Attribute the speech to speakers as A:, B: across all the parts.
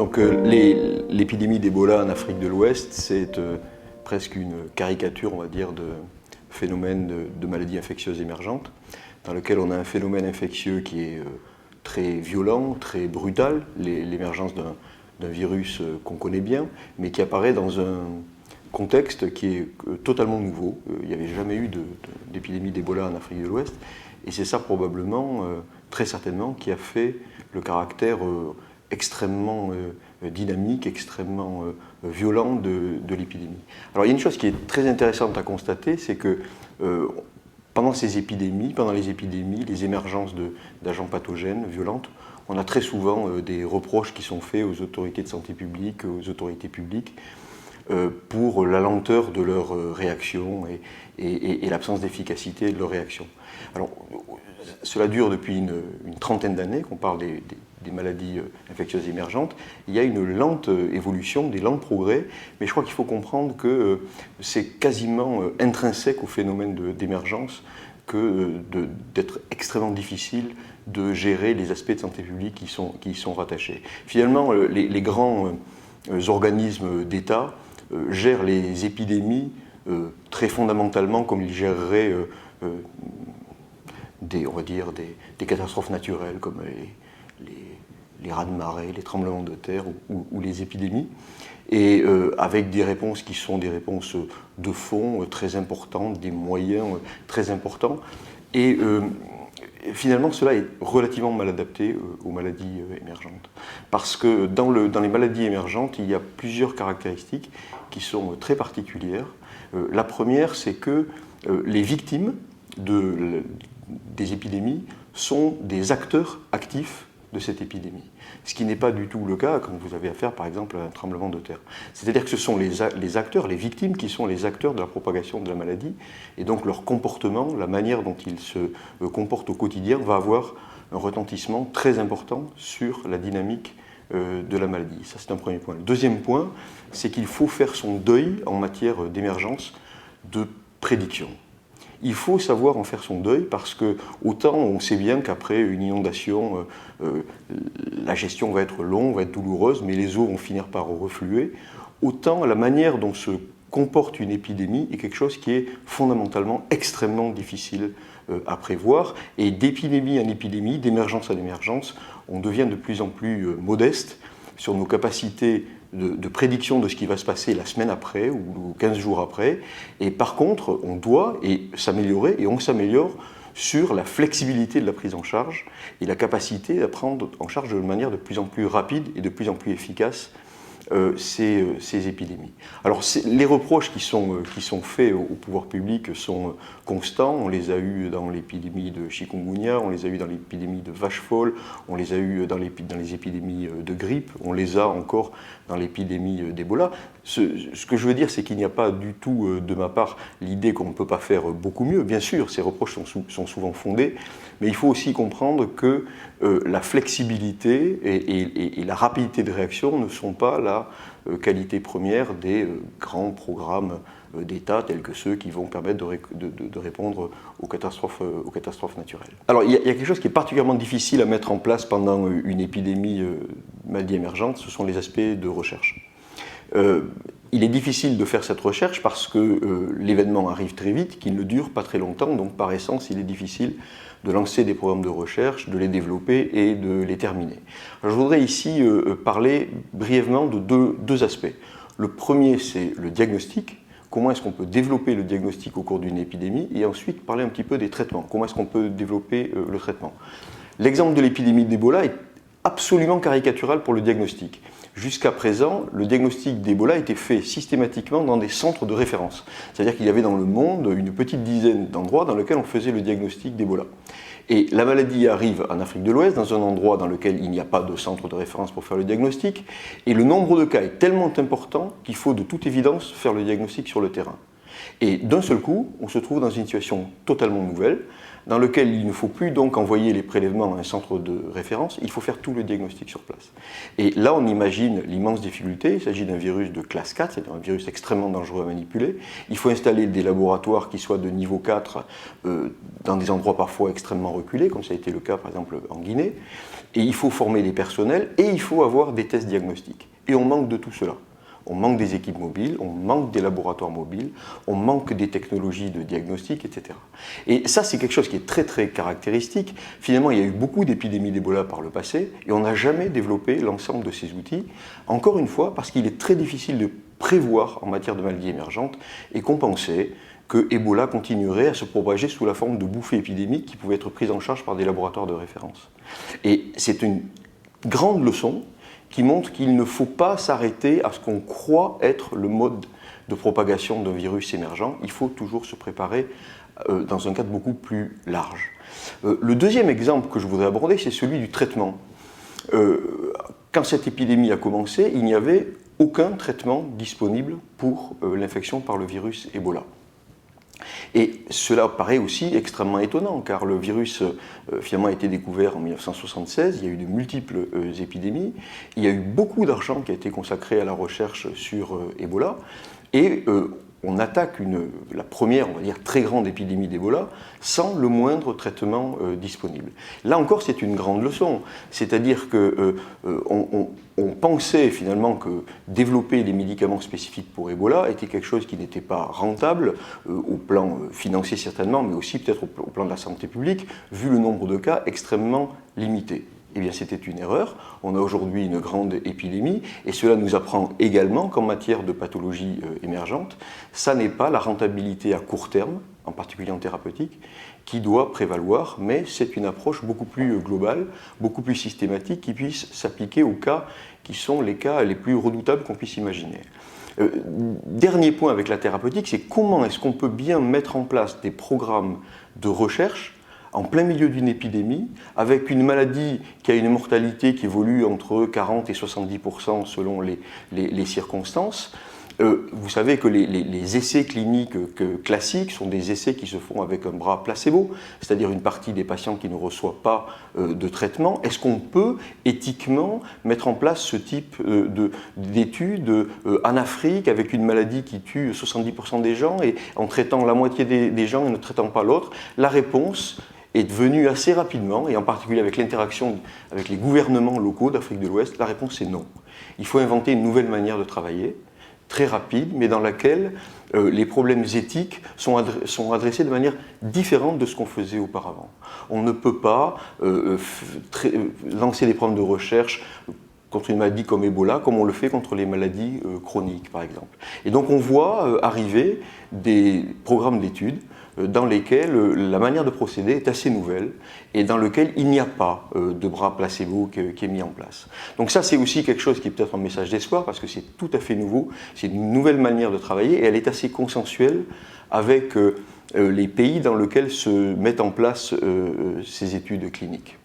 A: Donc l'épidémie d'Ebola en Afrique de l'Ouest, c'est presque une caricature, on va dire, de phénomène de maladie infectieuse émergente, dans lequel on a un phénomène infectieux qui est très violent, très brutal, l'émergence d'un virus qu'on connaît bien, mais qui apparaît dans un contexte qui est totalement nouveau. Il n'y avait jamais eu d'épidémie d'Ebola en Afrique de l'Ouest, et c'est ça probablement, très certainement, qui a fait le caractère extrêmement dynamique, extrêmement violent de l'épidémie. Alors il y a une chose qui est très intéressante à constater, c'est que pendant les épidémies, les émergences d'agents pathogènes violentes, on a très souvent des reproches qui sont faits aux autorités de santé publique, aux autorités publiques, pour la lenteur de leur réaction et l'absence d'efficacité de leur réaction. Alors, cela dure depuis une trentaine d'années qu'on parle des maladies infectieuses émergentes. Il y a une lente évolution, des lents progrès, mais je crois qu'il faut comprendre que c'est quasiment intrinsèque au phénomène d'émergence que d'être extrêmement difficile de gérer les aspects de santé publique qui y sont rattachés. Finalement, les grands organismes d'État gèrent les épidémies très fondamentalement comme ils géreraient on va dire des catastrophes naturelles comme les raz-de-marée, les tremblements de terre ou les épidémies, et avec des réponses qui sont des réponses de fond très importantes, des moyens très importants. Et finalement, cela est relativement mal adapté aux maladies émergentes. Parce que dans les maladies émergentes, il y a plusieurs caractéristiques qui sont très particulières. La première, c'est que les victimes des épidémies sont des acteurs actifs de cette épidémie. Ce qui n'est pas du tout le cas quand vous avez affaire, par exemple, à un tremblement de terre. C'est-à-dire que ce sont les acteurs, les victimes, qui sont les acteurs de la propagation de la maladie, et donc leur comportement, la manière dont ils se comportent au quotidien, va avoir un retentissement très important sur la dynamique de la maladie. Ça, c'est un premier point. Le deuxième point, c'est qu'il faut faire son deuil en matière d'émergence de prédiction. Il faut savoir en faire son deuil parce que autant on sait bien qu'après une inondation, la gestion va être longue, va être douloureuse, mais les eaux vont finir par refluer, autant la manière dont se comporte une épidémie est quelque chose qui est fondamentalement extrêmement difficile à prévoir. Et d'épidémie en épidémie, d'émergence en émergence, on devient de plus en plus modeste sur nos capacités de prédiction de ce qui va se passer la semaine après ou 15 jours après. Et par contre, on doit s'améliorer, et on s'améliore sur la flexibilité de la prise en charge et la capacité à prendre en charge de manière de plus en plus rapide et de plus en plus efficace ces épidémies. Alors les reproches qui sont faits au pouvoir public sont constants. On les a eus dans l'épidémie de chikungunya, on les a eus dans l'épidémie de vache folle, on les a eus dans les épidémies de grippe, on les a encore dans l'épidémie d'Ebola. Ce que je veux dire, c'est qu'il n'y a pas du tout de ma part l'idée qu'on ne peut pas faire beaucoup mieux. Bien sûr, ces reproches sont souvent fondés, mais il faut aussi comprendre que la flexibilité et la rapidité de réaction ne sont pas la qualité première des grands programmes d'État tels que ceux qui vont permettre de répondre aux catastrophes naturelles. Alors il y a quelque chose qui est particulièrement difficile à mettre en place pendant une épidémie maladie émergente, ce sont les aspects de recherche. Il est difficile de faire cette recherche parce que l'événement arrive très vite, qu'il ne dure pas très longtemps, donc par essence il est difficile de lancer des programmes de recherche, de les développer et de les terminer. Alors, je voudrais ici parler brièvement de deux aspects. Le premier, c'est le diagnostic. Comment est-ce qu'on peut développer le diagnostic au cours d'une épidémie, et ensuite parler un petit peu des traitements. Comment est-ce qu'on peut développer le traitement. L'exemple de l'épidémie d'Ebola est absolument caricatural pour le diagnostic. Jusqu'à présent, le diagnostic d'Ebola était fait systématiquement dans des centres de référence. C'est-à-dire qu'il y avait dans le monde une petite dizaine d'endroits dans lesquels on faisait le diagnostic d'Ebola. Et la maladie arrive en Afrique de l'Ouest, dans un endroit dans lequel il n'y a pas de centre de référence pour faire le diagnostic, et le nombre de cas est tellement important qu'il faut de toute évidence faire le diagnostic sur le terrain. Et d'un seul coup, on se trouve dans une situation totalement nouvelle, dans lequel il ne faut plus donc envoyer les prélèvements à un centre de référence, il faut faire tout le diagnostic sur place. Et là, on imagine l'immense difficulté. Il s'agit d'un virus de classe 4, c'est-à-dire un virus extrêmement dangereux à manipuler. Il faut installer des laboratoires qui soient de niveau 4 dans des endroits parfois extrêmement reculés, comme ça a été le cas par exemple en Guinée. Et il faut former des personnels et il faut avoir des tests diagnostiques. Et on manque de tout cela. On manque des équipes mobiles, on manque des laboratoires mobiles, on manque des technologies de diagnostic, etc. Et ça, c'est quelque chose qui est très très caractéristique. Finalement, il y a eu beaucoup d'épidémies d'Ebola par le passé et on n'a jamais développé l'ensemble de ces outils. Encore une fois, parce qu'il est très difficile de prévoir en matière de maladies émergentes et qu'on pensait que Ebola continuerait à se propager sous la forme de bouffées épidémiques qui pouvaient être prises en charge par des laboratoires de référence. Et c'est une grande leçon qui montre qu'il ne faut pas s'arrêter à ce qu'on croit être le mode de propagation d'un virus émergent. Il faut toujours se préparer dans un cadre beaucoup plus large. Le deuxième exemple que je voudrais aborder, c'est celui du traitement. Quand cette épidémie a commencé, il n'y avait aucun traitement disponible pour l'infection par le virus Ebola. Et cela paraît aussi extrêmement étonnant, car le virus finalement a été découvert en 1976, il y a eu de multiples épidémies, il y a eu beaucoup d'argent qui a été consacré à la recherche sur Ebola, et on attaque la première, on va dire, très grande épidémie d'Ebola sans le moindre traitement disponible. Là encore, c'est une grande leçon, c'est-à-dire qu'on pensait finalement que développer des médicaments spécifiques pour Ebola était quelque chose qui n'était pas rentable, au plan financier certainement, mais aussi peut-être au plan de la santé publique, vu le nombre de cas extrêmement limité. Eh bien, c'était une erreur. On a aujourd'hui une grande épidémie et cela nous apprend également qu'en matière de pathologies émergentes, ça n'est pas la rentabilité à court terme, en particulier en thérapeutique, qui doit prévaloir, mais c'est une approche beaucoup plus globale, beaucoup plus systématique, qui puisse s'appliquer aux cas qui sont les cas les plus redoutables qu'on puisse imaginer. Dernier point avec la thérapeutique, c'est comment est-ce qu'on peut bien mettre en place des programmes de recherche en plein milieu d'une épidémie, avec une maladie qui a une mortalité qui évolue entre 40 et 70% selon les circonstances. Vous savez que les essais cliniques classiques sont des essais qui se font avec un bras placebo, c'est-à-dire une partie des patients qui ne reçoivent pas de traitement. Est-ce qu'on peut éthiquement mettre en place ce type d'études en Afrique avec une maladie qui tue 70% des gens et en traitant la moitié des gens et ne traitant pas l'autre? La réponse est devenue assez rapidement, et en particulier avec l'interaction avec les gouvernements locaux d'Afrique de l'Ouest, la réponse est non. Il faut inventer une nouvelle manière de travailler, très rapide, mais dans laquelle les problèmes éthiques sont adressés de manière différente de ce qu'on faisait auparavant. On ne peut pas lancer des programmes de recherche contre une maladie comme Ebola, comme on le fait contre les maladies chroniques, par exemple. Et donc on voit arriver des programmes d'études dans lesquels la manière de procéder est assez nouvelle et dans lequel il n'y a pas de bras placebo qui est mis en place. Donc ça, c'est aussi quelque chose qui est peut-être un message d'espoir parce que c'est tout à fait nouveau, c'est une nouvelle manière de travailler et elle est assez consensuelle avec les pays dans lesquels se mettent en place ces études cliniques.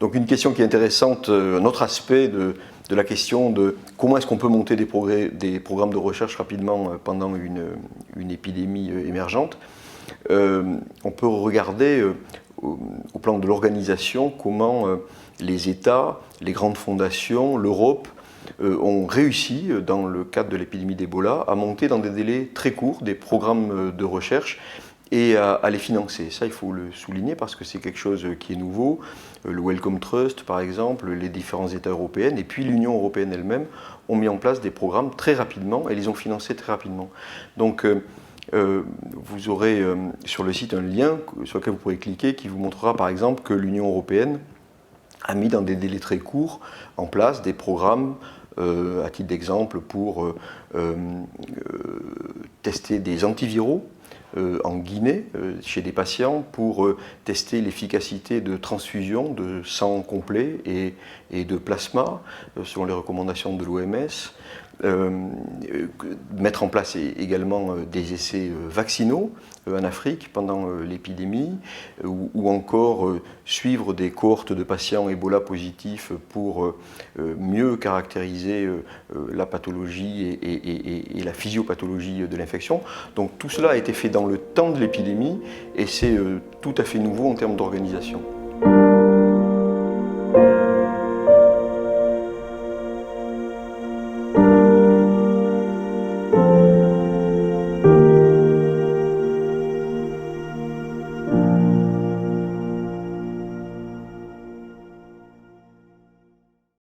A: Donc une question qui est intéressante, un autre aspect de la question de comment est-ce qu'on peut monter des programmes de recherche rapidement pendant une épidémie émergente. On peut regarder au plan de l'organisation comment les États, les grandes fondations, l'Europe ont réussi, dans le cadre de l'épidémie d'Ebola, à monter dans des délais très courts des programmes de recherche et à les financer. Ça, il faut le souligner parce que c'est quelque chose qui est nouveau. Le Wellcome Trust, par exemple, les différents États européens et puis l'Union européenne elle-même ont mis en place des programmes très rapidement et les ont financés très rapidement. Donc, vous aurez sur le site un lien sur lequel vous pourrez cliquer qui vous montrera par exemple que l'Union européenne a mis dans des délais très courts en place des programmes, à titre d'exemple, pour tester des antiviraux en Guinée chez des patients, pour tester l'efficacité de transfusion de sang complet et de plasma selon les recommandations de l'OMS. mettre en place également des essais vaccinaux en Afrique pendant l'épidémie, ou encore suivre des cohortes de patients Ebola positifs pour mieux caractériser la pathologie et la physiopathologie de l'infection. Donc tout cela a été fait dans le temps de l'épidémie et c'est tout à fait nouveau en termes d'organisation.